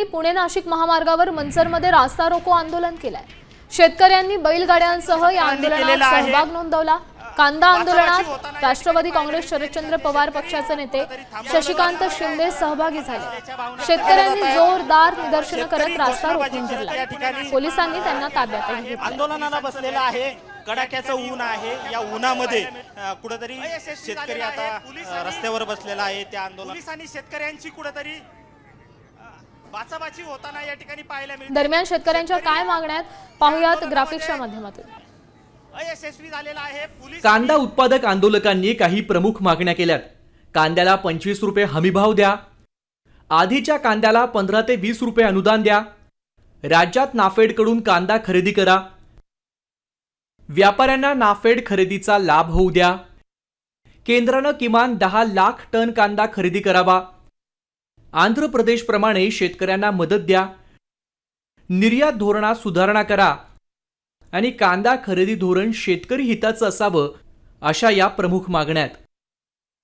शेतकऱ्यांनी पुणे नाशिक महामार्गावर मनसरमध्ये रास्ता रोको आंदोलन केलंय। शेतकऱ्यांनी बैलगाड्यांसह या आंदोलनात सहभाग नोंदवला। कांदा आंदोलनात राष्ट्रवादी काँग्रेस शरदचंद्र पवार पक्षाचे नेते शशिकांत शिंदे सहभागी झाले। शेतकऱ्यांनी जोरदार निदर्शनं करत रास्ता रोखून धरला। पोलिसांनी त्यांना ताब्यात घेतलं। आंदोलनाला बसलेला आहे, कडाक्याचं ऊन आहे। या उन्हामध्ये कुठेतरी शेतकरी आता रस्त्यावर बसलेला आहे। त्या आंदोलन पोलिसांनी शेतकऱ्यांची कुठेतरी बाचाबाची होताना या ठिकाणी पाहायला मिळते। दरम्यान शेतकऱ्यांच्या काय मागण्यात पाहुयात ग्राफिक्सच्या माध्यमातून। अयशस्वी झालेला आहे। कांदा उत्पादक आंदोलकांनी काही प्रमुख मागण्या केल्यात। कांद्याला 25 रुपये हमीभाव द्या, आधीच्या कांद्याला 15 ते 20 रुपये अनुदान द्या, राज्यात नाफेडकडून कांदा खरेदी करा, व्यापाऱ्यांना नाफेड खरेदीचा लाभ होऊ द्या, केंद्रानं किमान 10 लाख टन कांदा खरेदी करावा, आंध्र प्रदेशप्रमाणे शेतकऱ्यांना मदत द्या, निर्यात धोरणात सुधारणा करा आणि कांदा खरेदी धोरण शेतकरी हिताचं असावं, अशा या प्रमुख मागण्या आहेत।